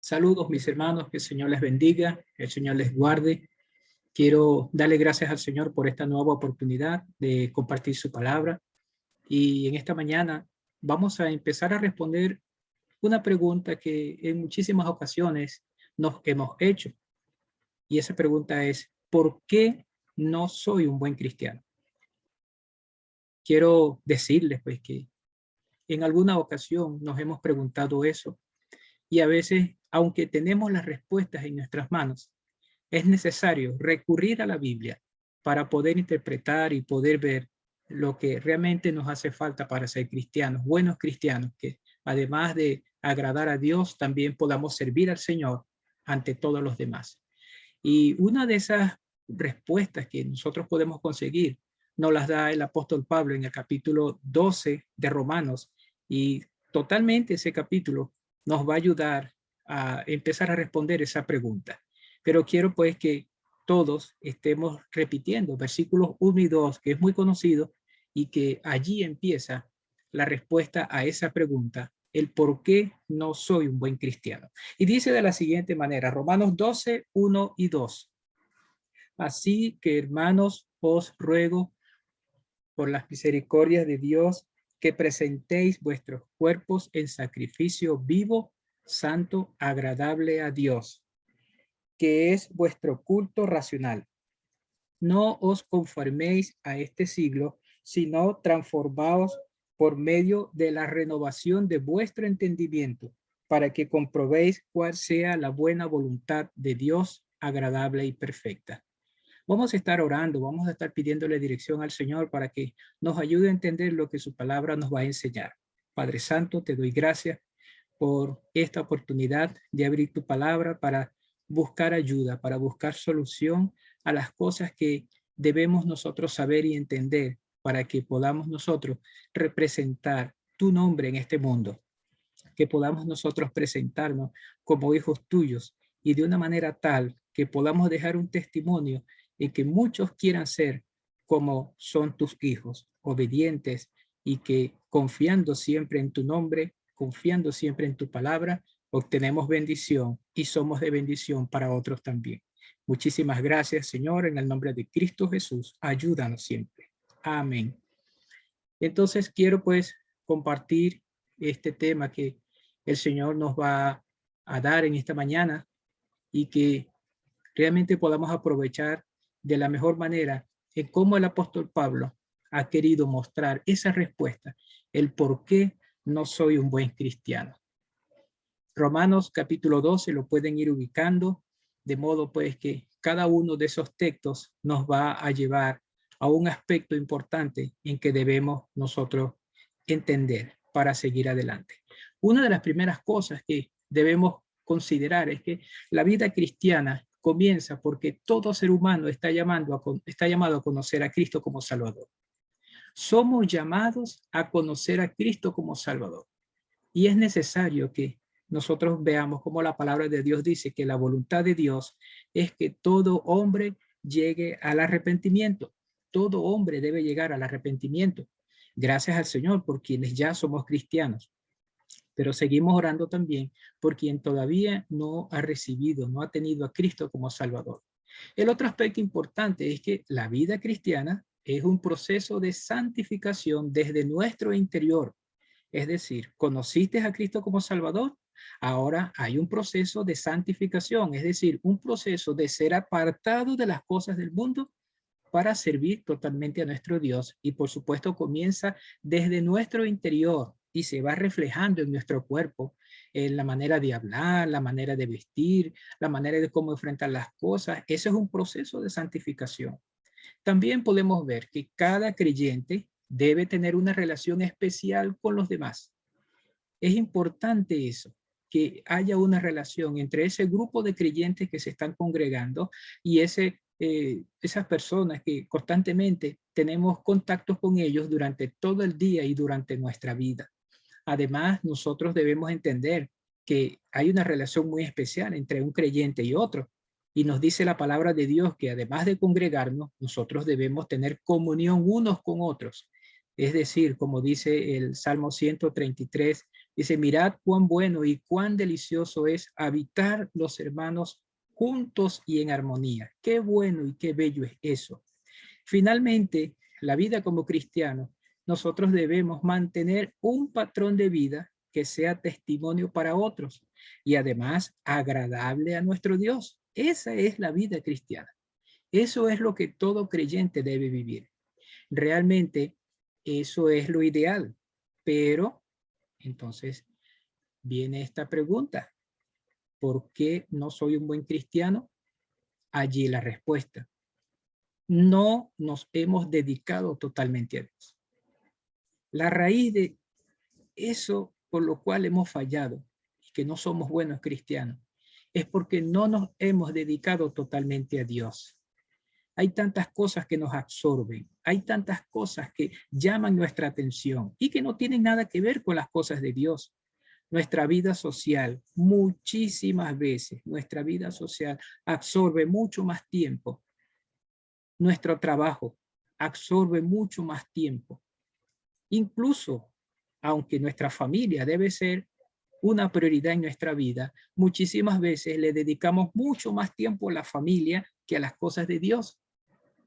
Saludos mis hermanos, que el Señor les bendiga, que el Señor les guarde. Quiero darle gracias al Señor por esta nueva oportunidad de compartir su palabra. Y en esta mañana vamos a empezar a responder una pregunta que en muchísimas ocasiones nos hemos hecho. Y esa pregunta es, ¿por qué no soy un buen cristiano? Quiero decirles pues que en alguna ocasión nos hemos preguntado eso. Y a veces, aunque tenemos las respuestas en nuestras manos, es necesario recurrir a la Biblia para poder interpretar y poder ver lo que realmente nos hace falta para ser cristianos, buenos cristianos, que además de agradar a Dios, también podamos servir al Señor ante todos los demás. Y una de esas respuestas que nosotros podemos conseguir nos las da el apóstol Pablo en el capítulo 12 de Romanos, y totalmente ese capítulo nos va a ayudar a empezar a responder esa pregunta. Pero quiero pues que todos estemos repitiendo versículos 1 y 2, que es muy conocido, y que allí empieza la respuesta a esa pregunta, el por qué no soy un buen cristiano. Y dice de la siguiente manera, Romanos 12, 1 y 2. Así que, hermanos, os ruego por las misericordias de Dios que presentéis vuestros cuerpos en sacrificio vivo, santo, agradable a Dios, que es vuestro culto racional. No os conforméis a este siglo, sino transformaos por medio de la renovación de vuestro entendimiento, para que comprobéis cuál sea la buena voluntad de Dios, agradable y perfecta. Vamos a estar orando, vamos a estar pidiéndole dirección al Señor para que nos ayude a entender lo que su palabra nos va a enseñar. Padre Santo, te doy gracias por esta oportunidad de abrir tu palabra para buscar ayuda, para buscar solución a las cosas que debemos nosotros saber y entender para que podamos nosotros representar tu nombre en este mundo, que podamos nosotros presentarnos como hijos tuyos y de una manera tal que podamos dejar un testimonio y que muchos quieran ser como son tus hijos, obedientes, y que confiando siempre en tu nombre, confiando siempre en tu palabra, obtenemos bendición y somos de bendición para otros también. Muchísimas gracias, Señor, en el nombre de Cristo Jesús. Ayúdanos siempre. Amén. Entonces quiero pues compartir este tema que el Señor nos va a dar en esta mañana y que realmente podamos aprovechar de la mejor manera en cómo el apóstol Pablo ha querido mostrar esa respuesta, el por qué no soy un buen cristiano. Romanos capítulo 12 lo pueden ir ubicando, de modo pues que cada uno de esos textos nos va a llevar a un aspecto importante en que debemos nosotros entender para seguir adelante. Una de las primeras cosas que debemos considerar es que la vida cristiana comienza porque todo ser humano está llamado a conocer a Cristo como Salvador. Somos llamados a conocer a Cristo como Salvador. Y es necesario que nosotros veamos cómo la palabra de Dios dice que la voluntad de Dios es que todo hombre llegue al arrepentimiento. Todo hombre debe llegar al arrepentimiento. Gracias al Señor por quienes ya somos cristianos. Pero seguimos orando también por quien todavía no ha recibido, no ha tenido a Cristo como Salvador. El otro aspecto importante es que la vida cristiana es un proceso de santificación desde nuestro interior. Es decir, ¿conociste a Cristo como Salvador? Ahora hay un proceso de santificación, es decir, un proceso de ser apartado de las cosas del mundo para servir totalmente a nuestro Dios. Y por supuesto comienza desde nuestro interior y se va reflejando en nuestro cuerpo, en la manera de hablar, la manera de vestir, la manera de cómo enfrentar las cosas. Ese es un proceso de santificación. También podemos ver que cada creyente debe tener una relación especial con los demás. Es importante eso, que haya una relación entre ese grupo de creyentes que se están congregando y esas personas que constantemente tenemos contactos con ellos durante todo el día y durante nuestra vida. Además, nosotros debemos entender que hay una relación muy especial entre un creyente y otro. Y nos dice la palabra de Dios que además de congregarnos, nosotros debemos tener comunión unos con otros. Es decir, como dice el Salmo 133, Dice, mirad cuán bueno y cuán delicioso es habitar los hermanos juntos y en armonía. Qué bueno y qué bello es eso. Finalmente, la vida como cristianos, nosotros debemos mantener un patrón de vida que sea testimonio para otros y además agradable a nuestro Dios. Esa es la vida cristiana. Eso es lo que todo creyente debe vivir. Realmente, eso es lo ideal. Pero, entonces, viene esta pregunta. ¿Por qué no soy un buen cristiano? Allí la respuesta. No nos hemos dedicado totalmente a Dios. La raíz de eso por lo cual hemos fallado y que no somos buenos cristianos es porque no nos hemos dedicado totalmente a Dios. Hay tantas cosas que nos absorben, hay tantas cosas que llaman nuestra atención y que no tienen nada que ver con las cosas de Dios. Nuestra vida social, muchísimas veces, nuestra vida social absorbe mucho más tiempo. Nuestro trabajo absorbe mucho más tiempo. Incluso, aunque nuestra familia debe ser una prioridad en nuestra vida, muchísimas veces le dedicamos mucho más tiempo a la familia que a las cosas de Dios.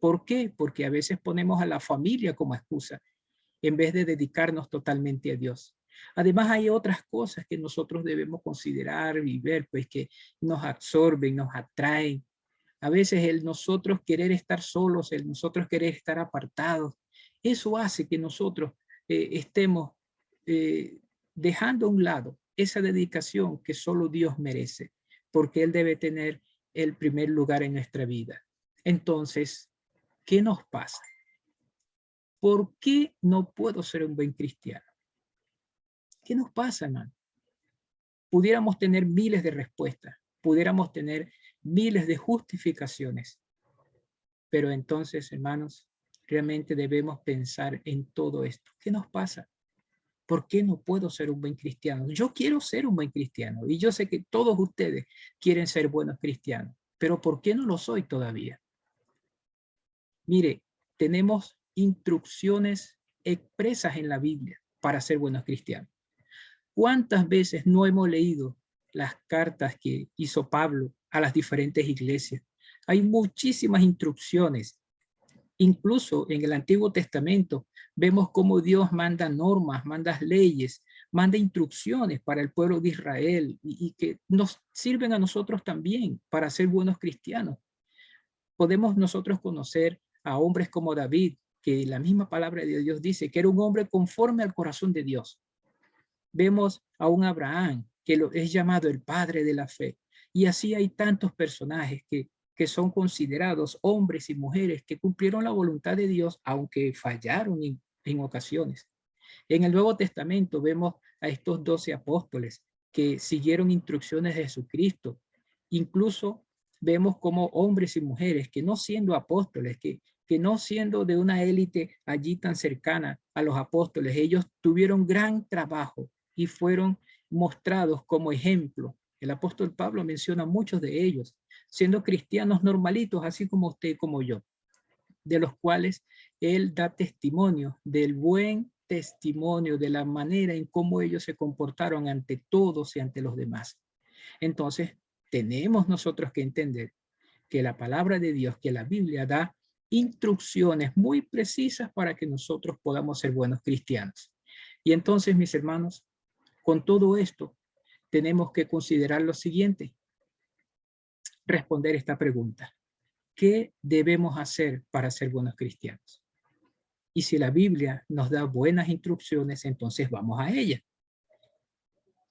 ¿Por qué? Porque a veces ponemos a la familia como excusa en vez de dedicarnos totalmente a Dios. Además, hay otras cosas que nosotros debemos considerar y ver, pues que nos absorben, nos atraen. A veces el nosotros querer estar solos, el nosotros querer estar apartados, eso hace que nosotros estemos dejando a un lado esa dedicación que solo Dios merece, porque Él debe tener el primer lugar en nuestra vida. Entonces, ¿qué nos pasa? ¿Por qué no puedo ser un buen cristiano? ¿Qué nos pasa, hermano? Pudiéramos tener miles de respuestas, pudiéramos tener miles de justificaciones, pero entonces, hermanos, realmente debemos pensar en todo esto. ¿Qué nos pasa? ¿Por qué no puedo ser un buen cristiano? Yo quiero ser un buen cristiano y yo sé que todos ustedes quieren ser buenos cristianos, pero ¿por qué no lo soy todavía? Mire, tenemos instrucciones expresas en la Biblia para ser buenos cristianos. ¿Cuántas veces no hemos leído las cartas que hizo Pablo a las diferentes iglesias? Hay muchísimas instrucciones. Incluso en el Antiguo Testamento vemos cómo Dios manda normas, manda leyes, manda instrucciones para el pueblo de Israel y que nos sirven a nosotros también para ser buenos cristianos. Podemos nosotros conocer a hombres como David, que la misma palabra de Dios dice que era un hombre conforme al corazón de Dios. Vemos a un Abraham, que es llamado el padre de la fe. Y así hay tantos personajes que son considerados hombres y mujeres que cumplieron la voluntad de Dios, aunque fallaron en ocasiones. En el Nuevo Testamento vemos a estos 12 apóstoles que siguieron instrucciones de Jesucristo. Incluso vemos como hombres y mujeres que no siendo apóstoles, que no siendo de una élite allí tan cercana a los apóstoles, ellos tuvieron gran trabajo y fueron mostrados como ejemplo. El apóstol Pablo menciona a muchos de ellos, siendo cristianos normalitos, así como usted y como yo, de los cuales él da testimonio del buen testimonio, de la manera en cómo ellos se comportaron ante todos y ante los demás. Entonces, tenemos nosotros que entender que la palabra de Dios, que la Biblia da instrucciones muy precisas para que nosotros podamos ser buenos cristianos. Y entonces, mis hermanos, con todo esto, tenemos que considerar lo siguiente, responder esta pregunta. ¿Qué debemos hacer para ser buenos cristianos? Y si la Biblia nos da buenas instrucciones, entonces vamos a ella.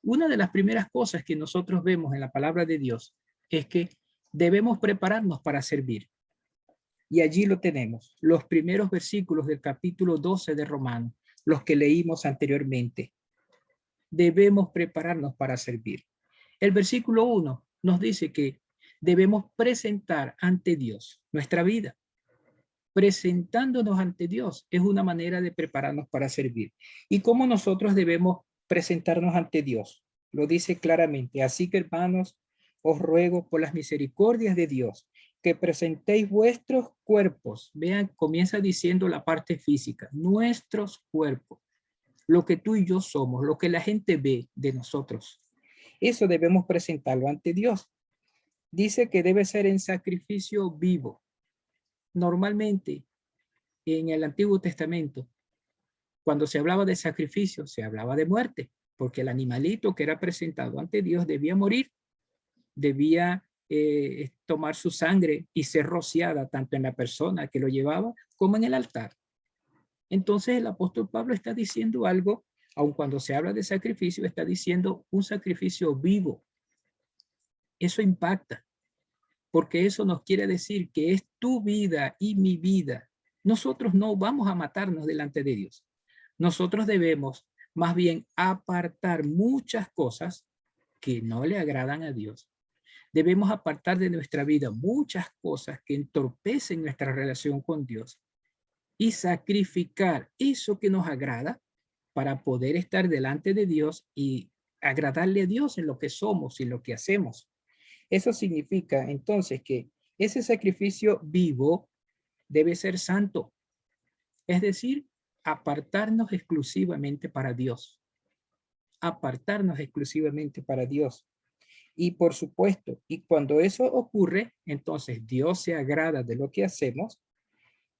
Una de las primeras cosas que nosotros vemos en la palabra de Dios es que debemos prepararnos para servir. Y allí lo tenemos, los primeros versículos del capítulo 12 de Romanos, los que leímos anteriormente. Debemos prepararnos para servir. El versículo 1 nos dice que debemos presentar ante Dios nuestra vida. Presentándonos ante Dios es una manera de prepararnos para servir. ¿Y cómo nosotros debemos presentarnos ante Dios? Lo dice claramente. Así que, hermanos, os ruego por las misericordias de Dios que presentéis vuestros cuerpos. Vean, comienza diciendo la parte física, nuestros cuerpos, lo que tú y yo somos, lo que la gente ve de nosotros. Eso debemos presentarlo ante Dios. Dice que debe ser en sacrificio vivo. Normalmente, en el Antiguo Testamento, cuando se hablaba de sacrificio, se hablaba de muerte, porque el animalito que era presentado ante Dios debía morir, debía tomar su sangre y ser rociada tanto en la persona que lo llevaba como en el altar. Entonces el apóstol Pablo está diciendo algo, aun cuando se habla de sacrificio, está diciendo un sacrificio vivo. Eso impacta, porque eso nos quiere decir que es tu vida y mi vida. Nosotros no vamos a matarnos delante de Dios. Nosotros debemos más bien apartar muchas cosas que no le agradan a Dios. Debemos apartar de nuestra vida muchas cosas que entorpecen nuestra relación con Dios y sacrificar eso que nos agrada para poder estar delante de Dios y agradarle a Dios en lo que somos y lo que hacemos. Eso significa entonces que ese sacrificio vivo debe ser santo, es decir, apartarnos exclusivamente para Dios. Apartarnos exclusivamente para Dios. Y por supuesto, y cuando eso ocurre, entonces Dios se agrada de lo que hacemos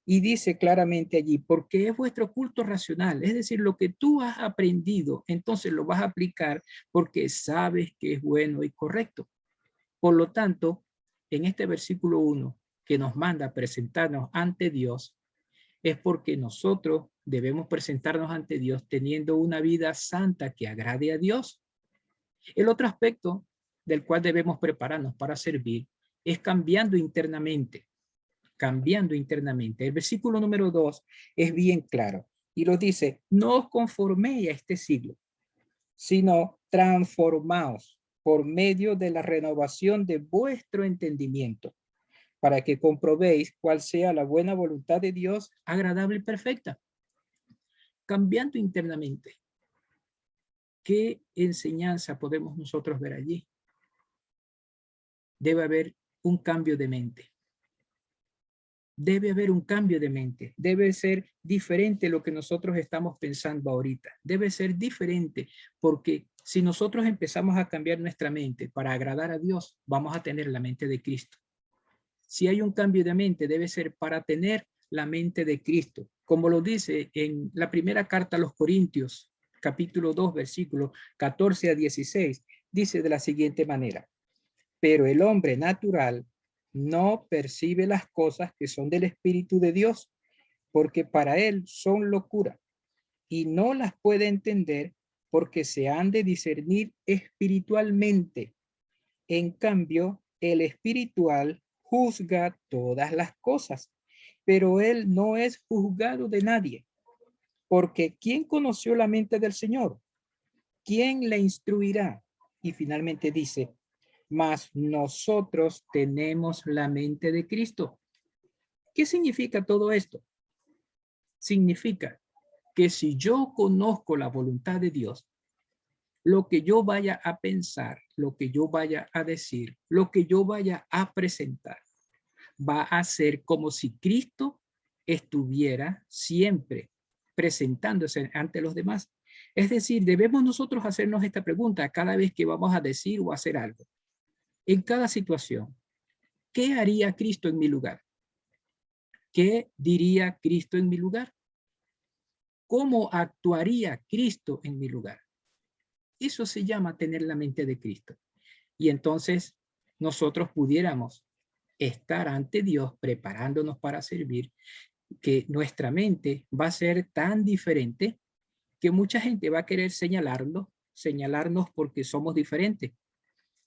y dice claramente allí, porque es vuestro culto racional, es decir, lo que tú has aprendido, entonces lo vas a aplicar porque sabes que es bueno y correcto. Por lo tanto, en este versículo 1 que nos manda a presentarnos ante Dios, es porque nosotros debemos presentarnos ante Dios teniendo una vida santa que agrade a Dios. El otro aspecto del cual debemos prepararnos para servir es cambiando internamente. Cambiando internamente. El versículo número 2 es bien claro y lo dice, no os conforméis a este siglo, sino transformaos por medio de la renovación de vuestro entendimiento, para que comprobéis cuál sea la buena voluntad de Dios, agradable y perfecta. Cambiando internamente. ¿Qué enseñanza podemos nosotros ver allí? Debe haber un cambio de mente. Debe haber un cambio de mente. Debe ser diferente lo que nosotros estamos pensando ahorita. Debe ser diferente porque si nosotros empezamos a cambiar nuestra mente para agradar a Dios, vamos a tener la mente de Cristo. Si hay un cambio de mente, debe ser para tener la mente de Cristo. Como lo dice en la primera carta a los Corintios, capítulo 2, versículos 14 a 16, dice de la siguiente manera, pero el hombre natural no percibe las cosas que son del Espíritu de Dios, porque para él son locura, y no las puede entender porque se han de discernir espiritualmente. En cambio, el espiritual juzga todas las cosas, pero él no es juzgado de nadie, porque ¿quién conoció la mente del Señor? ¿Quién le instruirá? Y finalmente dice, mas nosotros tenemos la mente de Cristo. ¿Qué significa todo esto? Significa que si yo conozco la voluntad de Dios, lo que yo vaya a pensar, lo que yo vaya a decir, lo que yo vaya a presentar, va a ser como si Cristo estuviera siempre presentándose ante los demás. Es decir, debemos nosotros hacernos esta pregunta cada vez que vamos a decir o hacer algo. En cada situación, ¿qué haría Cristo en mi lugar? ¿Qué diría Cristo en mi lugar? ¿Cómo actuaría Cristo en mi lugar? Eso se llama tener la mente de Cristo. Y entonces nosotros pudiéramos estar ante Dios preparándonos para servir, que nuestra mente va a ser tan diferente que mucha gente va a querer señalarnos porque somos diferentes.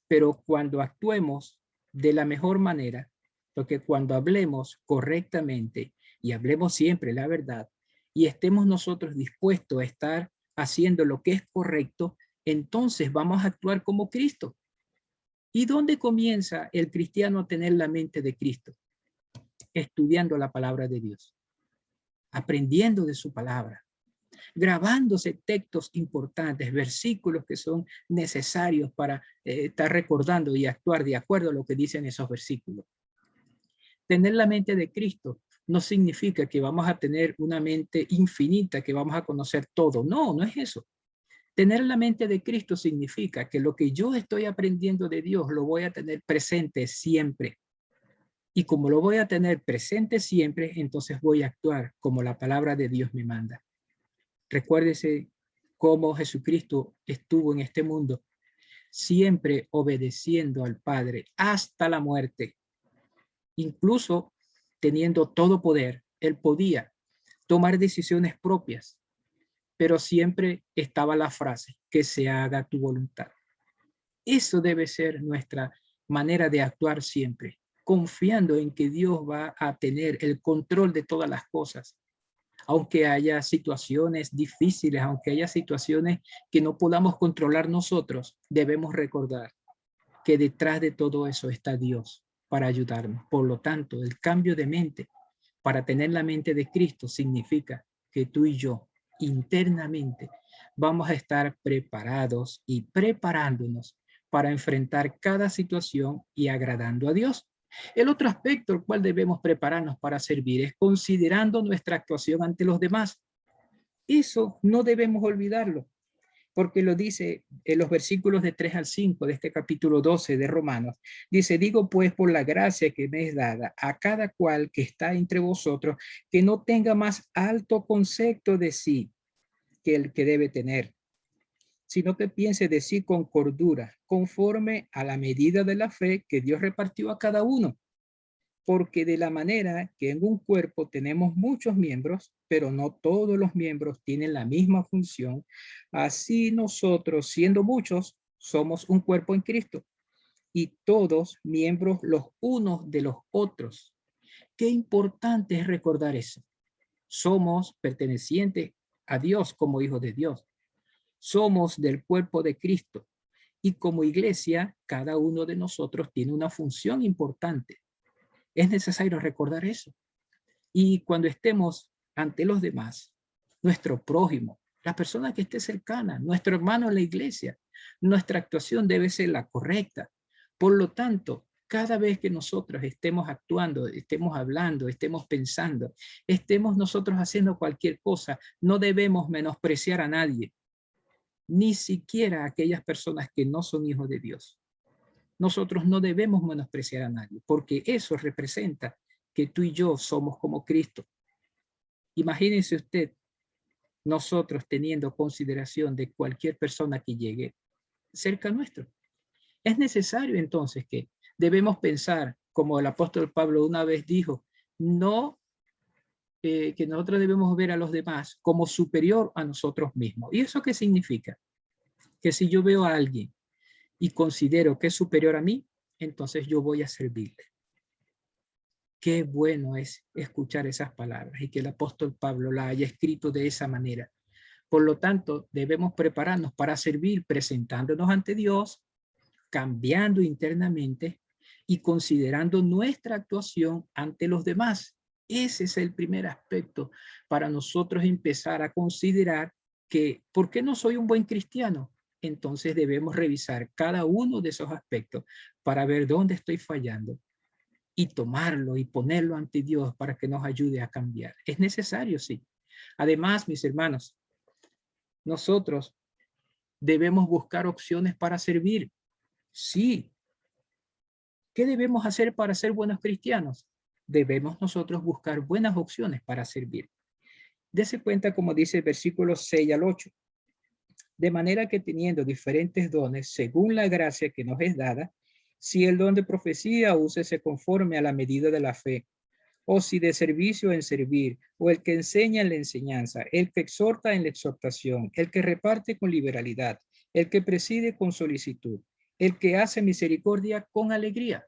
Pero cuando actuemos de la mejor manera, porque cuando hablemos correctamente y hablemos siempre la verdad y estemos nosotros dispuestos a estar haciendo lo que es correcto, entonces vamos a actuar como Cristo. ¿Y dónde comienza el cristiano a tener la mente de Cristo? Estudiando la palabra de Dios, aprendiendo de su palabra, grabándose textos importantes, versículos que son necesarios para estar recordando y actuar de acuerdo a lo que dicen esos versículos. Tener la mente de Cristo no significa que vamos a tener una mente infinita, que vamos a conocer todo. No, no es eso. Tener la mente de Cristo significa que lo que yo estoy aprendiendo de Dios lo voy a tener presente siempre. Y como lo voy a tener presente siempre, entonces voy a actuar como la palabra de Dios me manda. Recuérdese cómo Jesucristo estuvo en este mundo, siempre obedeciendo al Padre hasta la muerte. Incluso teniendo todo poder, él podía tomar decisiones propias, pero siempre estaba la frase, que se haga tu voluntad. Eso debe ser nuestra manera de actuar siempre, confiando en que Dios va a tener el control de todas las cosas. Aunque haya situaciones difíciles, aunque haya situaciones que no podamos controlar nosotros, debemos recordar que detrás de todo eso está Dios para ayudarnos. Por lo tanto, el cambio de mente para tener la mente de Cristo significa que tú y yo internamente vamos a estar preparados y preparándonos para enfrentar cada situación y agradando a Dios. El otro aspecto al cual debemos prepararnos para servir es considerando nuestra actuación ante los demás. Eso no debemos olvidarlo, porque lo dice en los versículos de 3 al 5 de este capítulo 12 de Romanos. Dice, digo pues por la gracia que me es dada a cada cual que está entre vosotros, que no tenga más alto concepto de sí que el que debe tener, sino que piense de sí con cordura, conforme a la medida de la fe que Dios repartió a cada uno. Porque de la manera que en un cuerpo tenemos muchos miembros, pero no todos los miembros tienen la misma función, así nosotros, siendo muchos, somos un cuerpo en Cristo y todos miembros los unos de los otros. Qué importante es recordar eso. Somos pertenecientes a Dios como hijos de Dios. Somos del cuerpo de Cristo y como iglesia, cada uno de nosotros tiene una función importante. Es necesario recordar eso. Y cuando estemos ante los demás, nuestro prójimo, la persona que esté cercana, nuestro hermano en la iglesia, nuestra actuación debe ser la correcta. Por lo tanto, cada vez que nosotros estemos actuando, estemos hablando, estemos pensando, estemos nosotros haciendo cualquier cosa, no debemos menospreciar a nadie, ni siquiera a aquellas personas que no son hijos de Dios. Nosotros no debemos menospreciar a nadie, porque eso representa que tú y yo somos como Cristo. Imagínense usted, nosotros teniendo consideración de cualquier persona que llegue cerca nuestro. Es necesario entonces que debemos pensar, como el apóstol Pablo una vez dijo, no que nosotros debemos ver a los demás como superior a nosotros mismos. ¿Y eso qué significa? Que si yo veo a alguien y considero que es superior a mí, entonces yo voy a servirle. Qué bueno es escuchar esas palabras y que el apóstol Pablo la haya escrito de esa manera. Por lo tanto, debemos prepararnos para servir presentándonos ante Dios, cambiando internamente y considerando nuestra actuación ante los demás. Ese es el primer aspecto para nosotros empezar a considerar que, ¿por qué no soy un buen cristiano? Entonces debemos revisar cada uno de esos aspectos para ver dónde estoy fallando y tomarlo y ponerlo ante Dios para que nos ayude a cambiar. Es necesario, sí. Además, mis hermanos, nosotros debemos buscar opciones para servir. Sí. ¿Qué debemos hacer para ser buenos cristianos? Debemos nosotros buscar buenas opciones para servir. Dese cuenta, como dice el versículo 6 al 8. De manera que teniendo diferentes dones, según la gracia que nos es dada, si el don de profecía, úsese conforme a la medida de la fe, o si de servicio en servir, o el que enseña en la enseñanza, el que exhorta en la exhortación, el que reparte con liberalidad, el que preside con solicitud, el que hace misericordia con alegría.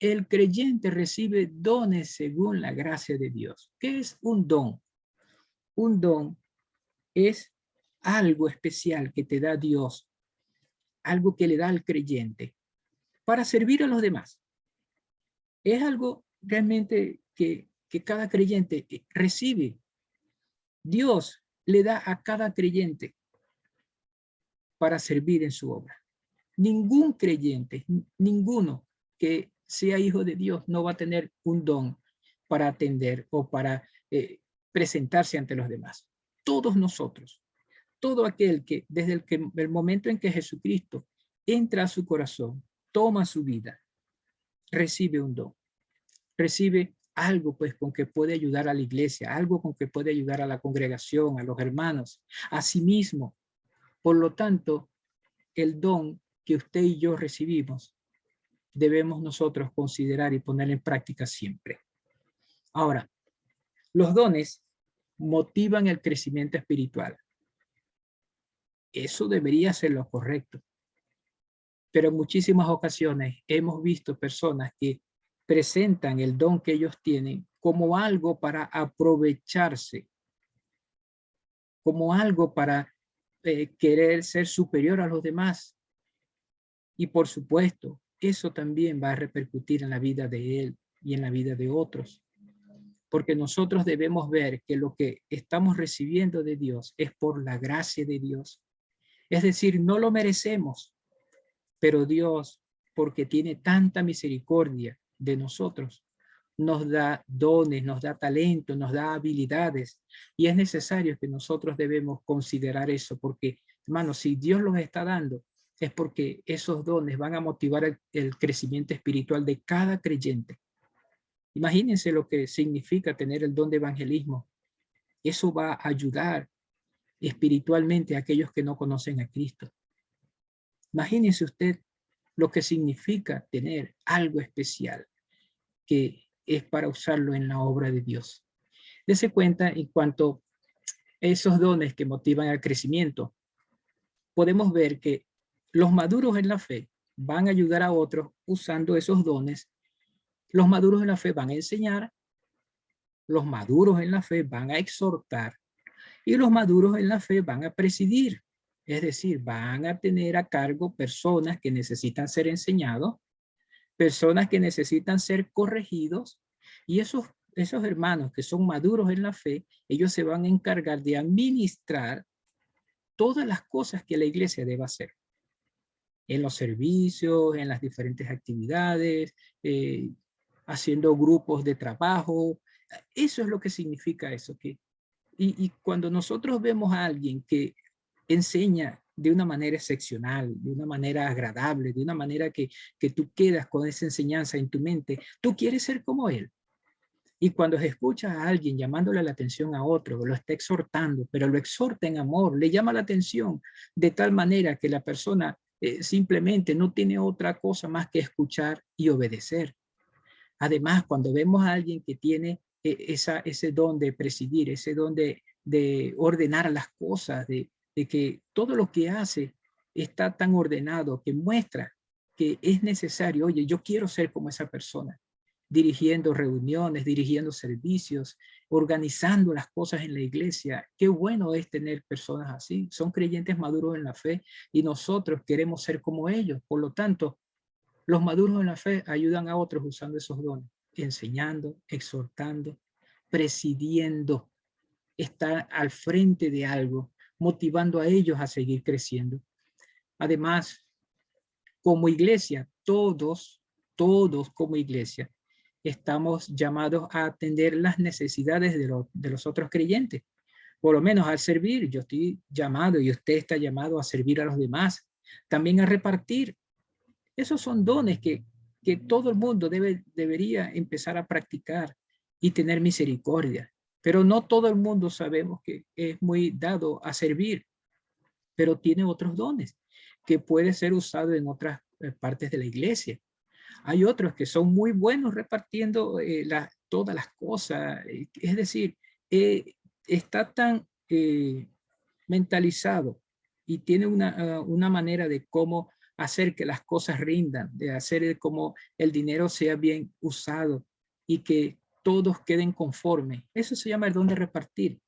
El creyente recibe dones según la gracia de Dios. ¿Qué es un don? Un don es algo especial que te da Dios, algo que le da al creyente para servir a los demás. Es algo realmente que cada creyente recibe. Dios le da a cada creyente para servir en su obra. Ningún creyente, ninguno que sea hijo de Dios no va a tener un don para atender o para presentarse ante los demás. Todos nosotros, todo aquel que desde el momento en que Jesucristo entra a su corazón, toma su vida, recibe un don, recibe algo pues con que puede ayudar a la iglesia, algo con que puede ayudar a la congregación, a los hermanos, a sí mismo. Por lo tanto, el don que usted y yo recibimos, debemos nosotros considerar y poner en práctica siempre. Ahora, los dones motivan el crecimiento espiritual. Eso debería ser lo correcto. Pero en muchísimas ocasiones hemos visto personas que presentan el don que ellos tienen como algo para aprovecharse, como algo para querer ser superior a los demás. Y por supuesto, eso también va a repercutir en la vida de él y en la vida de otros. Porque nosotros debemos ver que lo que estamos recibiendo de Dios es por la gracia de Dios. Es decir, no lo merecemos, pero Dios, porque tiene tanta misericordia de nosotros, nos da dones, nos da talento, nos da habilidades. Y es necesario que nosotros debemos considerar eso, porque, hermanos, si Dios los está dando, es porque esos dones van a motivar el crecimiento espiritual de cada creyente. Imagínense lo que significa tener el don de evangelismo. Eso va a ayudar espiritualmente a aquellos que no conocen a Cristo. Imagínense usted lo que significa tener algo especial que es para usarlo en la obra de Dios. Dese cuenta en cuanto a esos dones que motivan al crecimiento. Podemos ver que los maduros en la fe van a ayudar a otros usando esos dones. Los maduros en la fe van a enseñar, los maduros en la fe van a exhortar y los maduros en la fe van a presidir. Es decir, van a tener a cargo personas que necesitan ser enseñados, personas que necesitan ser corregidos, y esos hermanos que son maduros en la fe, ellos se van a encargar de administrar todas las cosas que la iglesia debe hacer. En los servicios, en las diferentes actividades, haciendo grupos de trabajo. Eso es lo que significa eso. Y cuando nosotros vemos a alguien que enseña de una manera excepcional, de una manera agradable, de una manera que tú quedas con esa enseñanza en tu mente, tú quieres ser como él. Y cuando escuchas a alguien llamándole la atención a otro, lo está exhortando, pero lo exhorta en amor, le llama la atención de tal manera que la persona simplemente no tiene otra cosa más que escuchar y obedecer. Además, cuando vemos a alguien que tiene ese don de presidir, ese don de ordenar las cosas, de que todo lo que hace está tan ordenado, que muestra que es necesario, oye, yo quiero ser como esa persona, dirigiendo reuniones, dirigiendo servicios, organizando las cosas en la iglesia. Qué bueno es tener personas así. Son creyentes maduros en la fe y nosotros queremos ser como ellos. Por lo tanto, los maduros en la fe ayudan a otros usando esos dones, enseñando, exhortando, presidiendo, estar al frente de algo, motivando a ellos a seguir creciendo. Además, como iglesia, todos como iglesia, estamos llamados a atender las necesidades de los otros creyentes. Por lo menos al servir, yo estoy llamado y usted está llamado a servir a los demás. También a repartir. Esos son dones que todo el mundo debería empezar a practicar y tener misericordia. Pero no todo el mundo sabemos que es muy dado a servir, pero tiene otros dones que puede ser usado en otras partes de la iglesia. Hay otros que son muy buenos repartiendo todas las cosas. Es decir, está tan mentalizado y tiene una manera de cómo hacer que las cosas rindan, de hacer como el dinero sea bien usado y que todos queden conformes. Eso se llama el don de repartir,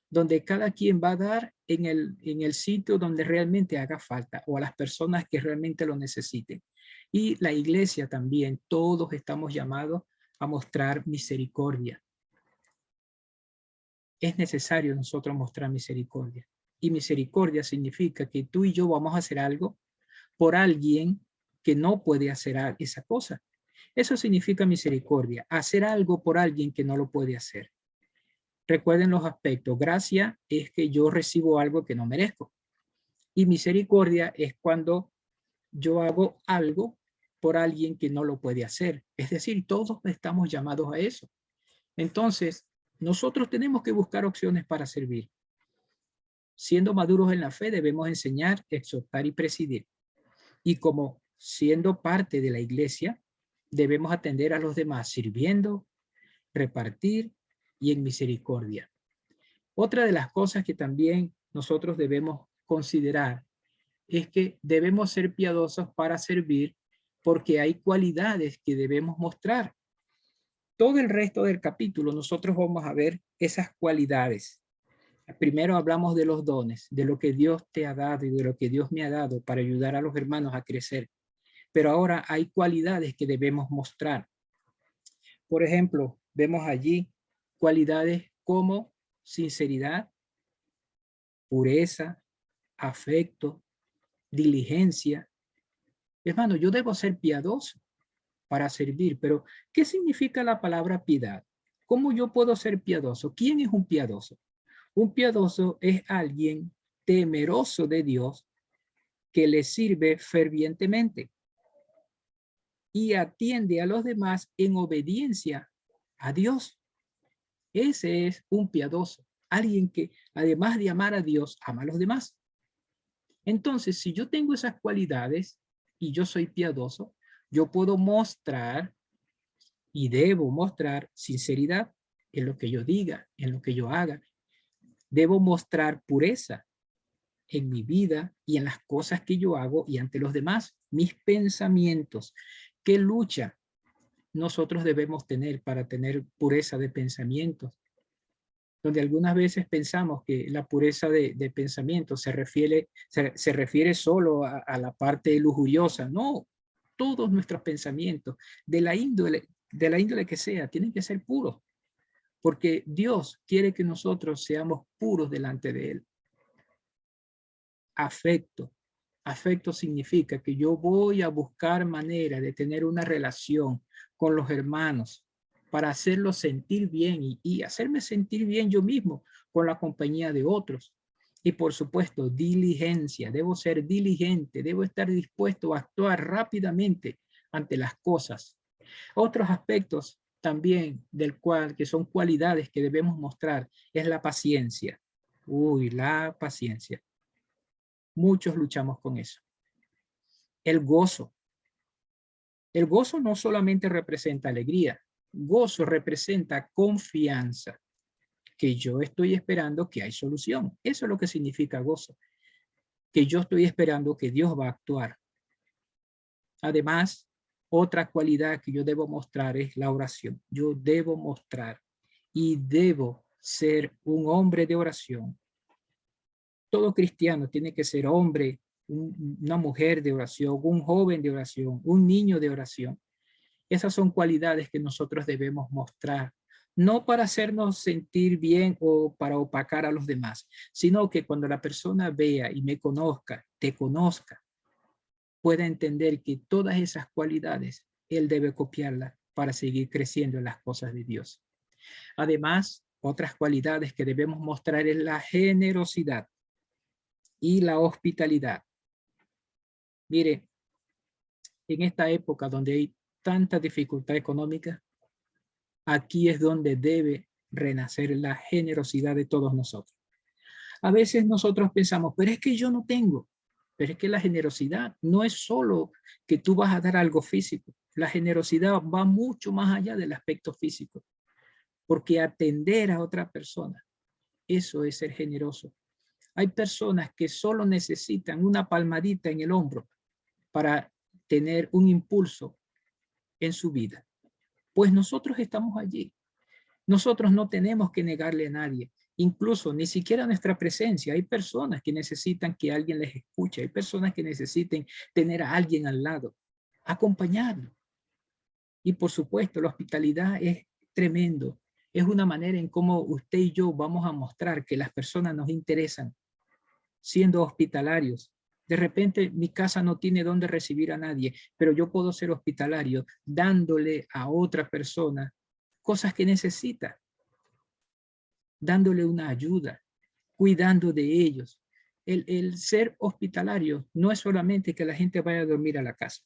donde cada quien va a dar en el sitio donde realmente haga falta o a las personas que realmente lo necesiten. Y la iglesia también, todos estamos llamados a mostrar misericordia. Es necesario nosotros mostrar misericordia. Y misericordia significa que tú y yo vamos a hacer algo por alguien que no puede hacer esa cosa. Eso significa misericordia, hacer algo por alguien que no lo puede hacer. Recuerden los aspectos. Gracia es que yo recibo algo que no merezco. Y misericordia es cuando yo hago algo por alguien que no lo puede hacer. Es decir, todos estamos llamados a eso. Entonces, nosotros tenemos que buscar opciones para servir. Siendo maduros en la fe, debemos enseñar, exhortar y presidir. Y como siendo parte de la iglesia, debemos atender a los demás sirviendo, repartir y en misericordia. Otra de las cosas que también nosotros debemos considerar es que debemos ser piadosos para servir porque hay cualidades que debemos mostrar. Todo el resto del capítulo nosotros vamos a ver esas cualidades. Primero hablamos de los dones, de lo que Dios te ha dado y de lo que Dios me ha dado para ayudar a los hermanos a crecer. Pero ahora hay cualidades que debemos mostrar. Por ejemplo, vemos allí cualidades como sinceridad, pureza, afecto, diligencia. Hermano, yo debo ser piadoso para servir, pero ¿qué significa la palabra piedad? ¿Cómo yo puedo ser piadoso? ¿Quién es un piadoso? Un piadoso es alguien temeroso de Dios que le sirve fervientemente y atiende a los demás en obediencia a Dios. Ese es un piadoso, alguien que además de amar a Dios, ama a los demás. Entonces, si yo tengo esas cualidades y yo soy piadoso, yo puedo mostrar y debo mostrar sinceridad en lo que yo diga, en lo que yo haga. Debo mostrar pureza en mi vida y en las cosas que yo hago y ante los demás. Mis pensamientos. ¿Qué lucha nosotros debemos tener para tener pureza de pensamientos? Donde algunas veces pensamos que la pureza de pensamiento se refiere solo a la parte lujuriosa. No, todos nuestros pensamientos, de la índole que sea, tienen que ser puros, porque Dios quiere que nosotros seamos puros delante de Él. Afecto. Afecto significa que yo voy a buscar manera de tener una relación con los hermanos para hacerlos sentir bien y hacerme sentir bien yo mismo con la compañía de otros. Y por supuesto, diligencia. Debo ser diligente, debo estar dispuesto a actuar rápidamente ante las cosas. Otros aspectos también que son cualidades que debemos mostrar es la paciencia. La paciencia. Muchos luchamos con eso. El gozo. El gozo no solamente representa alegría, gozo representa confianza, que yo estoy esperando que hay solución. Eso es lo que significa gozo, que yo estoy esperando que Dios va a actuar. Además, otra cualidad que yo debo mostrar es la oración. Yo debo mostrar y debo ser un hombre de oración. Todo cristiano tiene que ser hombre, una mujer de oración, un joven de oración, un niño de oración. Esas son cualidades que nosotros debemos mostrar, no para hacernos sentir bien o para opacar a los demás, sino que cuando la persona vea y me conozca, te conozca, pueda entender que todas esas cualidades él debe copiarlas para seguir creciendo en las cosas de Dios. Además, otras cualidades que debemos mostrar es la generosidad y la hospitalidad. Mire, en esta época donde hay tanta dificultad económica, aquí es donde debe renacer la generosidad de todos nosotros. A veces nosotros pensamos, pero es que yo no tengo. Pero es que la generosidad no es solo que tú vas a dar algo físico. La generosidad va mucho más allá del aspecto físico. Porque atender a otra persona, eso es ser generoso. Hay personas que solo necesitan una palmadita en el hombro para tener un impulso en su vida. Pues nosotros estamos allí. Nosotros no tenemos que negarle a nadie. Incluso ni siquiera nuestra presencia. Hay personas que necesitan que alguien les escuche. Hay personas que necesiten tener a alguien al lado. Acompañarlo. Y por supuesto, la hospitalidad es tremendo. Es una manera en cómo usted y yo vamos a mostrar que las personas nos interesan, siendo hospitalarios, De repente mi casa no tiene dónde recibir a nadie, pero yo puedo ser hospitalario dándole a otra persona cosas que necesita, dándole una ayuda, cuidando de ellos. El ser hospitalario no es solamente que la gente vaya a dormir a la casa.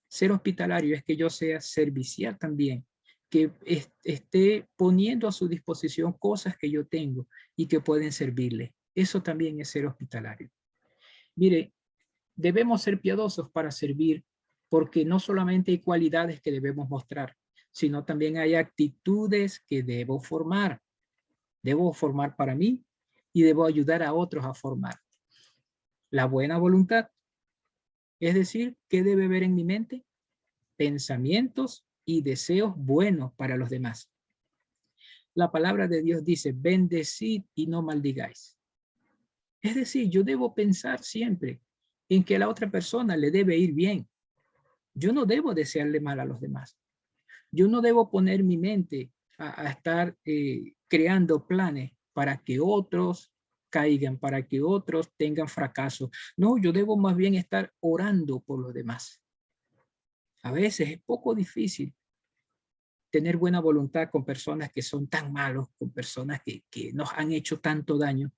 Ser hospitalario es que yo sea servicial también, que esté poniendo a su disposición cosas que yo tengo y que pueden servirle. Eso también es ser hospitalario. Mire, debemos ser piadosos para servir, porque no solamente hay cualidades que debemos mostrar, sino también hay actitudes que debo formar. Debo formar para mí y debo ayudar a otros a formar. La buena voluntad, es decir, ¿qué debe haber en mi mente? Pensamientos y deseos buenos para los demás. La palabra de Dios dice, bendecid y no maldigáis. Es decir, yo debo pensar siempre en que a la otra persona le debe ir bien. Yo no debo desearle mal a los demás. Yo no debo poner mi mente a estar creando planes para que otros caigan, para que otros tengan fracaso. No, yo debo más bien estar orando por los demás. A veces es poco difícil tener buena voluntad con personas que son tan malos, con personas que nos han hecho tanto daño.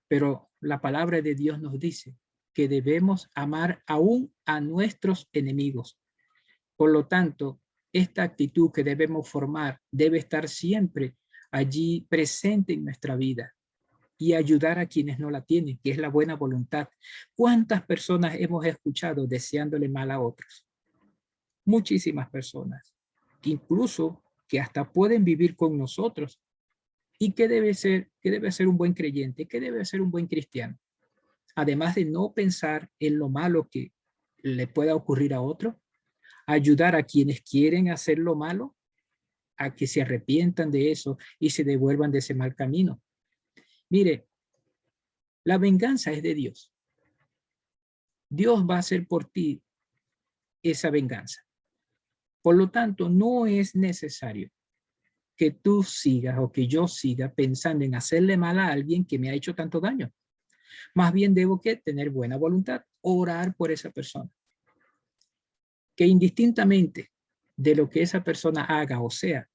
Pero la palabra de Dios nos dice que debemos amar aún a nuestros enemigos. Por lo tanto, esta actitud que debemos formar debe estar siempre allí presente en nuestra vida y ayudar a quienes no la tienen, que es la buena voluntad. ¿Cuántas personas hemos escuchado deseándole mal a otros? Muchísimas personas, incluso que hasta pueden vivir con nosotros. ¿Y qué debe ser? ¿Qué debe ser un buen creyente? ¿Qué debe ser un buen cristiano? Además de no pensar en lo malo que le pueda ocurrir a otro, ayudar a quienes quieren hacer lo malo a que se arrepientan de eso y se devuelvan de ese mal camino. Mire, la venganza es de Dios. Dios va a hacer por ti esa venganza. Por lo tanto, no es necesario que tú sigas o que yo siga pensando en hacerle mal a alguien que me ha hecho tanto daño. Más bien debo que tener buena voluntad, orar por esa persona. Que indistintamente de lo que esa persona haga o sea,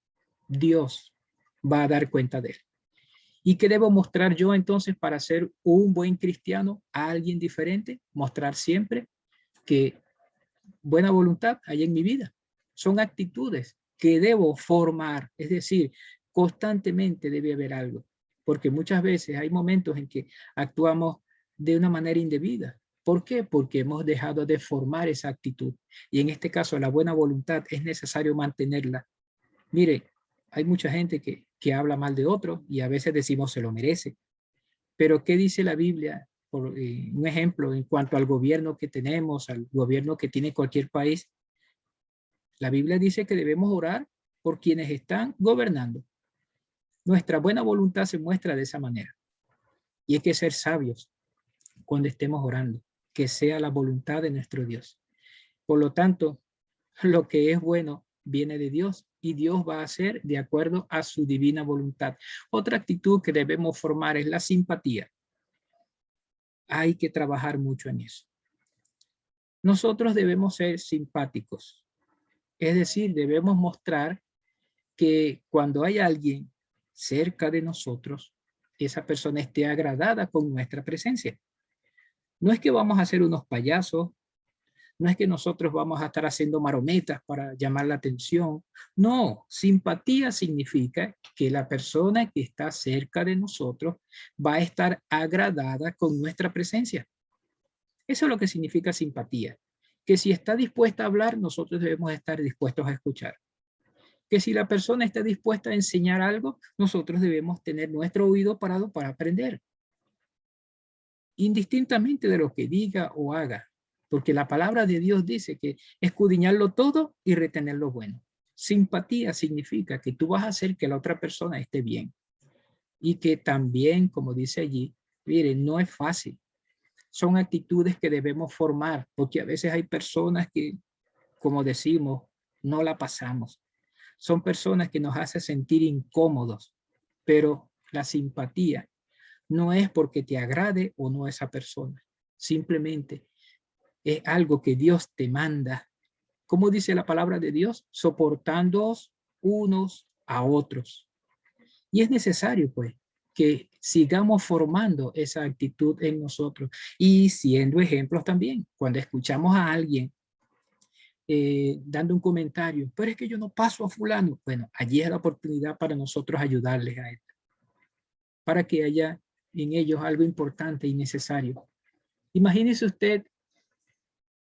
Dios va a dar cuenta de él. ¿Y qué debo mostrar yo entonces para ser un buen cristiano a alguien diferente? Mostrar siempre que buena voluntad hay en mi vida. Son actitudes que debo formar, es decir, constantemente debe haber algo, porque muchas veces hay momentos en que actuamos de una manera indebida. ¿Por qué? Porque hemos dejado de formar esa actitud. Y en este caso, la buena voluntad es necesario mantenerla. Mire, hay mucha gente que habla mal de otro y a veces decimos se lo merece. Pero ¿qué dice la Biblia? Por un ejemplo, en cuanto al gobierno que tenemos, al gobierno que tiene cualquier país, la Biblia dice que debemos orar por quienes están gobernando. Nuestra buena voluntad se muestra de esa manera. Y hay que ser sabios cuando estemos orando, que sea la voluntad de nuestro Dios. Por lo tanto, lo que es bueno viene de Dios y Dios va a hacer de acuerdo a su divina voluntad. Otra actitud que debemos formar es la simpatía. Hay que trabajar mucho en eso. Nosotros debemos ser simpáticos, es decir, debemos mostrar que cuando hay alguien cerca de nosotros, esa persona esté agradada con nuestra presencia. No es que vamos a ser unos payasos, no es que nosotros vamos a estar haciendo marometas para llamar la atención. No, simpatía significa que la persona que está cerca de nosotros va a estar agradada con nuestra presencia. Eso es lo que significa simpatía. Que si está dispuesta a hablar, nosotros debemos estar dispuestos a escuchar. Que si la persona está dispuesta a enseñar algo, nosotros debemos tener nuestro oído parado para aprender. Indistintamente de lo que diga o haga. Porque la palabra de Dios dice que escudriñarlo todo y retener lo bueno. Simpatía significa que tú vas a hacer que la otra persona esté bien. Y que también, como dice allí, miren, no es fácil. Son actitudes que debemos formar, porque a veces hay personas que, como decimos, no la pasamos. Son personas que nos hacen sentir incómodos, pero la simpatía no es porque te agrade o no esa persona, simplemente es algo que Dios te manda. ¿Cómo dice la palabra de Dios? Soportándoos unos a otros. Y es necesario, pues, que sigamos formando esa actitud en nosotros y siendo ejemplos también. Cuando escuchamos a alguien dando un comentario, pero es que yo no paso a fulano. Bueno, allí es la oportunidad para nosotros ayudarles a él, para que haya en ellos algo importante y necesario. Imagínese usted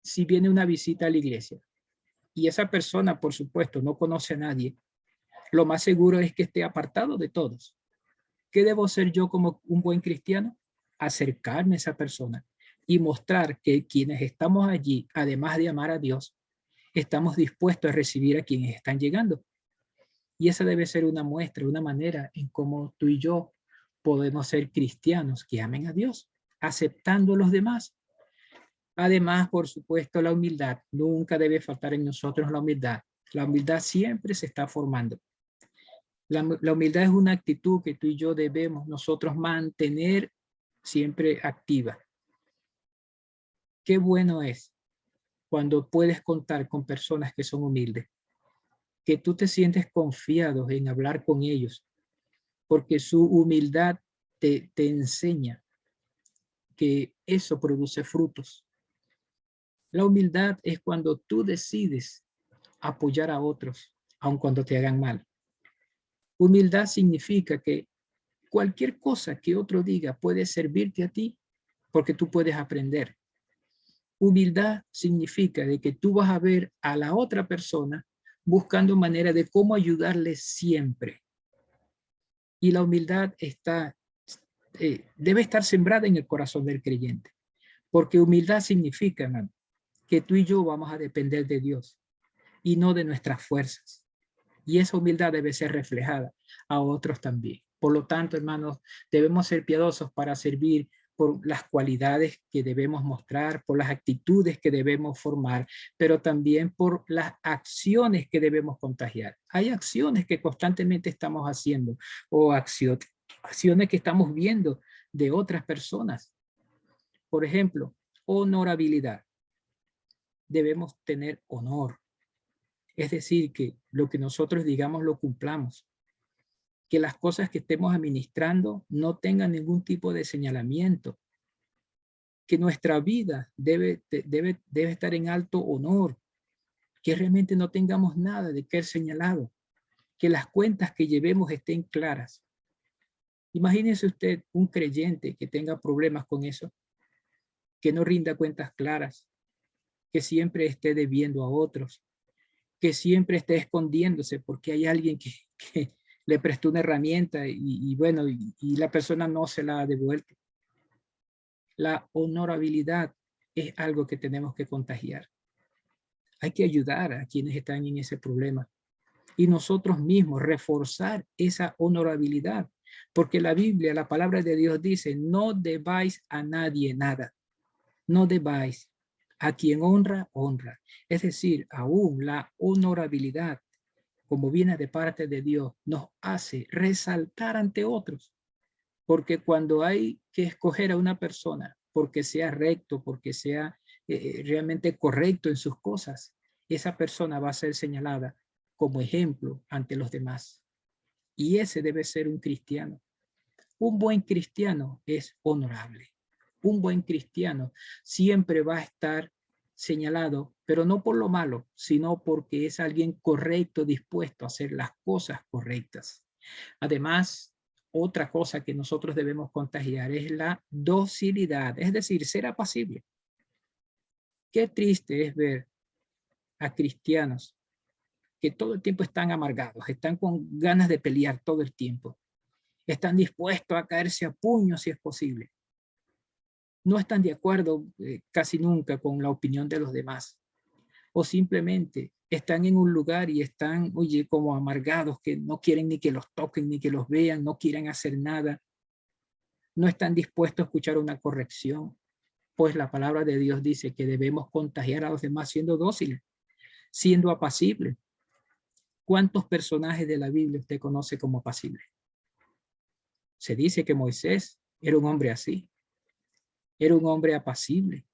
si viene una visita a la iglesia y esa persona, por supuesto, no conoce a nadie. Lo más seguro es que esté apartado de todos. ¿Qué debo hacer yo como un buen cristiano? Acercarme a esa persona y mostrar que quienes estamos allí, además de amar a Dios, estamos dispuestos a recibir a quienes están llegando. Y esa debe ser una muestra, una manera en cómo tú y yo podemos ser cristianos que amen a Dios, aceptando a los demás. Además, por supuesto, la humildad. Nunca debe faltar en nosotros la humildad. La humildad siempre se está formando. La humildad es una actitud que tú y yo debemos nosotros mantener siempre activa. Qué bueno es cuando puedes contar con personas que son humildes, que tú te sientes confiado en hablar con ellos, porque su humildad te enseña que eso produce frutos. La humildad es cuando tú decides apoyar a otros, aun cuando te hagan mal. Humildad significa que cualquier cosa que otro diga puede servirte a ti porque tú puedes aprender. Humildad significa de que tú vas a ver a la otra persona buscando manera de cómo ayudarle siempre. Y la humildad debe estar sembrada en el corazón del creyente. Porque humildad significa, hermano, que tú y yo vamos a depender de Dios y no de nuestras fuerzas. Y esa humildad debe ser reflejada a otros también. Por lo tanto, hermanos, debemos ser piadosos para servir por las cualidades que debemos mostrar, por las actitudes que debemos formar, pero también por las acciones que debemos contagiar. Hay acciones que constantemente estamos haciendo o acciones que estamos viendo de otras personas. Por ejemplo, honorabilidad. Debemos tener honor. Es decir, que lo que nosotros digamos lo cumplamos. Que las cosas que estemos administrando no tengan ningún tipo de señalamiento. Que nuestra vida debe estar en alto honor. Que realmente no tengamos nada de qué ser señalado. Que las cuentas que llevemos estén claras. Imagínese usted un creyente que tenga problemas con eso. Que no rinda cuentas claras. Que siempre esté debiendo a otros. Que siempre esté escondiéndose porque hay alguien que le prestó una herramienta y bueno, y la persona no se la ha devuelto. La honorabilidad es algo que tenemos que contagiar. Hay que ayudar a quienes están en ese problema y nosotros mismos reforzar esa honorabilidad, porque la Biblia, la palabra de Dios dice, no debáis a nadie nada, no debáis. A quien honra, honra. Es decir, aún la honorabilidad, como viene de parte de Dios, nos hace resaltar ante otros. Porque cuando hay que escoger a una persona, porque sea recto, porque sea realmente correcto en sus cosas, esa persona va a ser señalada como ejemplo ante los demás. Y ese debe ser un cristiano. Un buen cristiano es honorable. Un buen cristiano siempre va a estar señalado, pero no por lo malo, sino porque es alguien correcto, dispuesto a hacer las cosas correctas. Además, otra cosa que nosotros debemos contagiar es la docilidad, es decir, ser apacible. Qué triste es ver a cristianos que todo el tiempo están amargados, están con ganas de pelear todo el tiempo, están dispuestos a caerse a puños si es posible. No están de acuerdo casi nunca con la opinión de los demás. O simplemente están en un lugar y están, oye, como amargados, que no quieren ni que los toquen, ni que los vean, no quieren hacer nada. No están dispuestos a escuchar una corrección. Pues la palabra de Dios dice que debemos contagiar a los demás siendo dóciles, siendo apacibles. ¿Cuántos personajes de la Biblia usted conoce como apacibles? Se dice que Moisés era un hombre así. era un hombre apacible,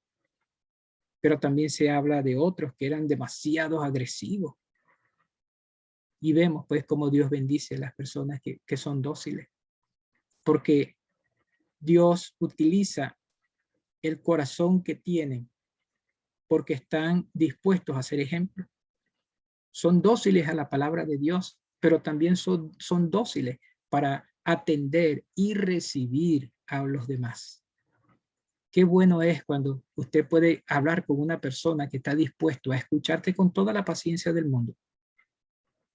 pero también se habla de otros que eran demasiado agresivos. Y vemos pues cómo Dios bendice a las personas que son dóciles, porque Dios utiliza el corazón que tienen porque están dispuestos a ser ejemplo. Son dóciles a la palabra de Dios, pero también son dóciles para atender y recibir a los demás. Qué bueno es cuando usted puede hablar con una persona que está dispuesto a escucharte con toda la paciencia del mundo.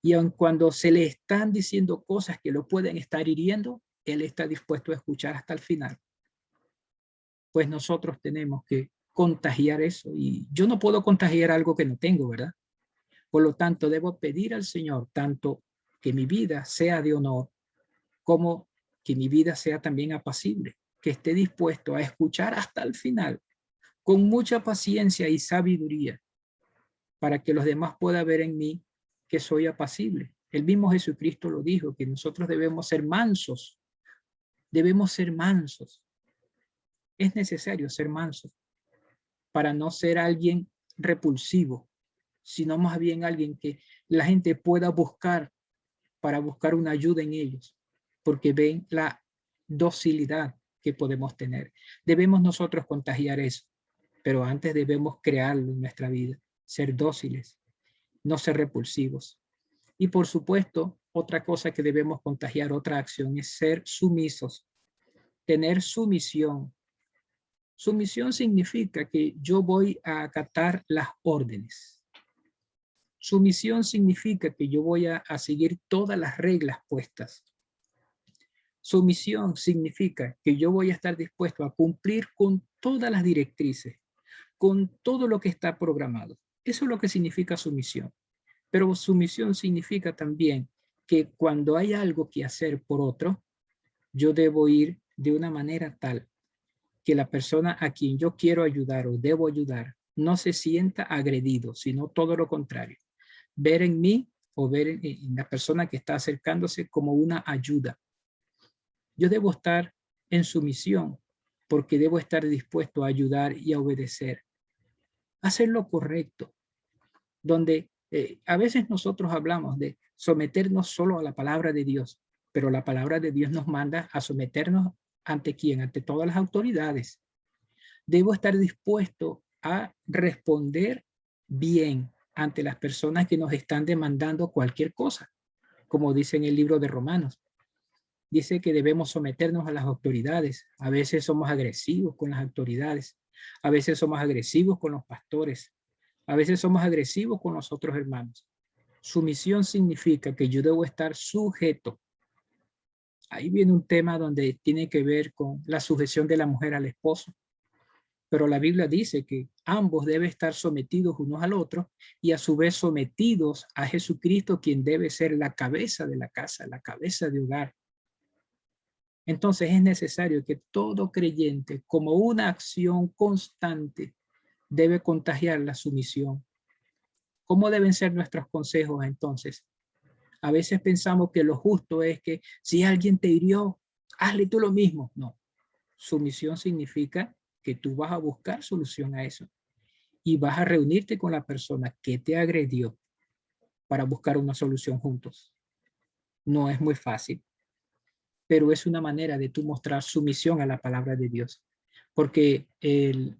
Y aun cuando se le están diciendo cosas que lo pueden estar hiriendo, él está dispuesto a escuchar hasta el final. Pues nosotros tenemos que contagiar eso. Y yo no puedo contagiar algo que no tengo, ¿verdad? Por lo tanto, debo pedir al Señor tanto que mi vida sea de honor, como que mi vida sea también apacible, que esté dispuesto a escuchar hasta el final, con mucha paciencia y sabiduría, para que los demás puedan ver en mí que soy apacible. El mismo Jesucristo lo dijo, que nosotros debemos ser mansos. Debemos ser mansos. Es necesario ser mansos para no ser alguien repulsivo, sino más bien alguien que la gente pueda buscar para buscar una ayuda en ellos, porque ven la docilidad que podemos tener. Debemos nosotros contagiar eso, pero antes debemos crearlo en nuestra vida, ser dóciles, no ser repulsivos. Y por supuesto, otra cosa que debemos contagiar, otra acción, es ser sumisos, tener sumisión. Sumisión significa que yo voy a acatar las órdenes. Sumisión significa que yo voy a seguir todas las reglas puestas. Sumisión significa que yo voy a estar dispuesto a cumplir con todas las directrices, con todo lo que está programado. Eso es lo que significa sumisión. Pero sumisión significa también que cuando hay algo que hacer por otro, yo debo ir de una manera tal que la persona a quien yo quiero ayudar o debo ayudar no se sienta agredido, sino todo lo contrario. Ver en mí o ver en la persona que está acercándose como una ayuda. Yo debo estar en sumisión porque debo estar dispuesto a ayudar y a obedecer. Hacer lo correcto, donde a veces nosotros hablamos de someternos solo a la palabra de Dios, pero la palabra de Dios nos manda a someternos ¿ante quién? Ante todas las autoridades. Debo estar dispuesto a responder bien ante las personas que nos están demandando cualquier cosa, como dice en el libro de Romanos. Dice que debemos someternos a las autoridades. A veces somos agresivos con las autoridades. A veces somos agresivos con los pastores. A veces somos agresivos con los otros hermanos. Sumisión significa que yo debo estar sujeto. Ahí viene un tema donde tiene que ver con la sujeción de la mujer al esposo. Pero la Biblia dice que ambos deben estar sometidos unos al otro y a su vez sometidos a Jesucristo, quien debe ser la cabeza de la casa, la cabeza de hogar. Entonces es necesario que todo creyente, como una acción constante, debe contagiar la sumisión. ¿Cómo deben ser nuestros consejos entonces? A veces pensamos que lo justo es que si alguien te hirió, hazle tú lo mismo. No, sumisión significa que tú vas a buscar solución a eso y vas a reunirte con la persona que te agredió para buscar una solución juntos. No es muy fácil, pero es una manera de tú mostrar sumisión a la palabra de Dios. Porque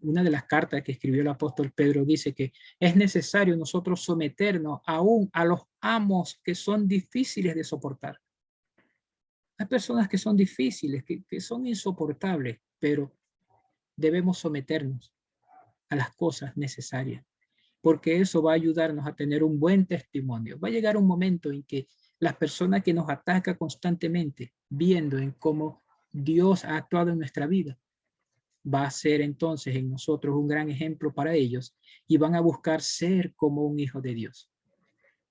una de las cartas que escribió el apóstol Pedro dice que es necesario nosotros someternos aún a los amos que son difíciles de soportar. Hay personas que son difíciles, que son insoportables, pero debemos someternos a las cosas necesarias, porque eso va a ayudarnos a tener un buen testimonio. Va a llegar un momento en que las personas que nos atacan constantemente, viendo en cómo Dios ha actuado en nuestra vida, va a ser entonces en nosotros un gran ejemplo para ellos y van a buscar ser como un hijo de Dios.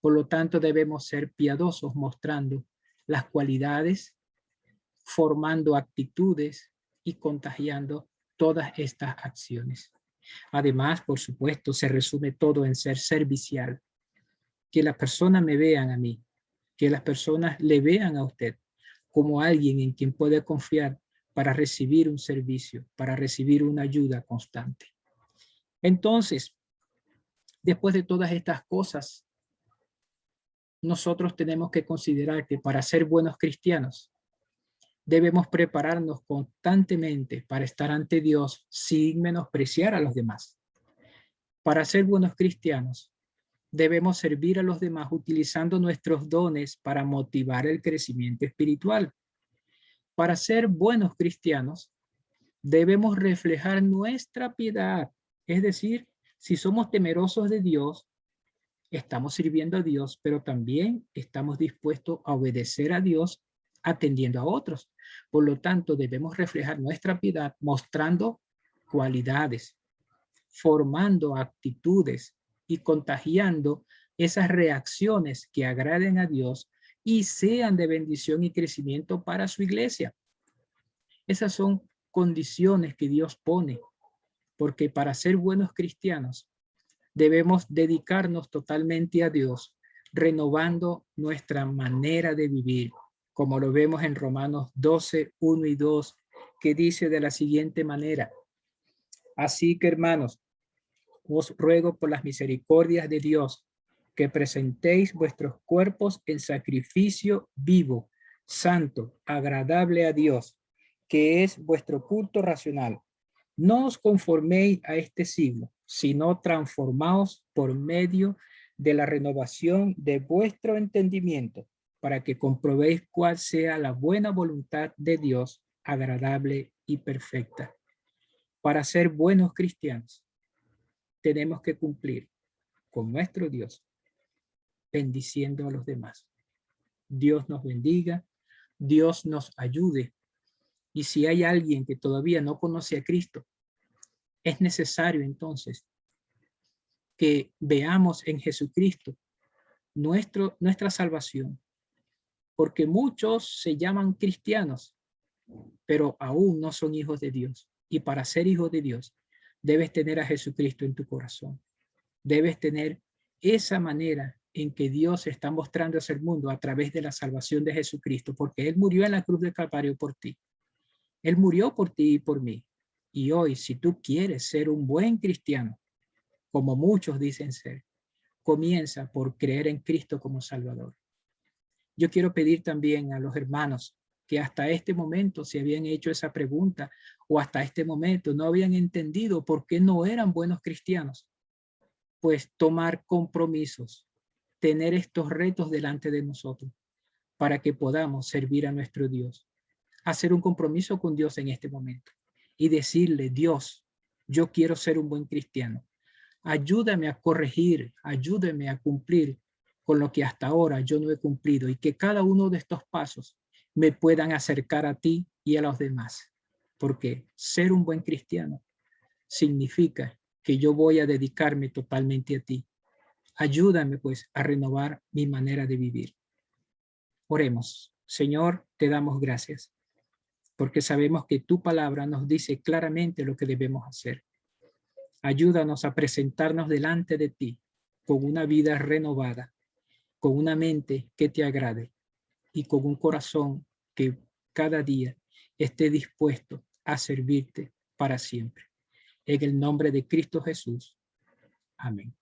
Por lo tanto, debemos ser piadosos mostrando las cualidades, formando actitudes y contagiando todas estas acciones. Además, por supuesto, se resume todo en ser servicial. Que las personas me vean a mí, que las personas le vean a usted como alguien en quien puede confiar para recibir un servicio, para recibir una ayuda constante. Entonces, después de todas estas cosas, nosotros tenemos que considerar que para ser buenos cristianos, debemos prepararnos constantemente para estar ante Dios sin menospreciar a los demás. Para ser buenos cristianos, debemos servir a los demás utilizando nuestros dones para motivar el crecimiento espiritual. Para ser buenos cristianos, debemos reflejar nuestra piedad. Es decir, si somos temerosos de Dios, estamos sirviendo a Dios, pero también estamos dispuestos a obedecer a Dios atendiendo a otros. Por lo tanto, debemos reflejar nuestra piedad mostrando cualidades, formando actitudes y contagiando esas reacciones que agraden a Dios y sean de bendición y crecimiento para su iglesia. Esas son condiciones que Dios pone, porque para ser buenos cristianos debemos dedicarnos totalmente a Dios, renovando nuestra manera de vivir, como lo vemos en Romanos 12, 1 y 2, que dice de la siguiente manera: así que, hermanos, os ruego por las misericordias de Dios que presentéis vuestros cuerpos en sacrificio vivo, santo, agradable a Dios, que es vuestro culto racional. No os conforméis a este siglo, sino transformaos por medio de la renovación de vuestro entendimiento, para que comprobéis cuál sea la buena voluntad de Dios, agradable y perfecta. Para ser buenos cristianos, tenemos que cumplir con nuestro Dios, bendiciendo a los demás. Dios nos bendiga, Dios nos ayude. Y si hay alguien que todavía no conoce a Cristo, es necesario entonces que veamos en Jesucristo nuestra salvación, porque muchos se llaman cristianos, pero aún no son hijos de Dios. Y para ser hijo de Dios, debes tener a Jesucristo en tu corazón. Debes tener esa manera en que Dios está mostrando al mundo a través de la salvación de Jesucristo, porque Él murió en la cruz del Calvario por ti. Él murió por ti y por mí. Y hoy, si tú quieres ser un buen cristiano, como muchos dicen ser, comienza por creer en Cristo como Salvador. Yo quiero pedir también a los hermanos que hasta este momento se habían hecho esa pregunta o hasta este momento no habían entendido por qué no eran buenos cristianos, pues tomar compromisos, tener estos retos delante de nosotros para que podamos servir a nuestro Dios, hacer un compromiso con Dios en este momento y decirle: Dios, yo quiero ser un buen cristiano. Ayúdame a corregir, ayúdame a cumplir con lo que hasta ahora yo no he cumplido, y que cada uno de estos pasos me puedan acercar a ti y a los demás. Porque ser un buen cristiano significa que yo voy a dedicarme totalmente a ti. Ayúdame pues a renovar mi manera de vivir. Oremos. Señor, te damos gracias, porque sabemos que tu palabra nos dice claramente lo que debemos hacer. Ayúdanos a presentarnos delante de ti con una vida renovada, con una mente que te agrade y con un corazón que cada día esté dispuesto a servirte para siempre. En el nombre de Cristo Jesús. Amén.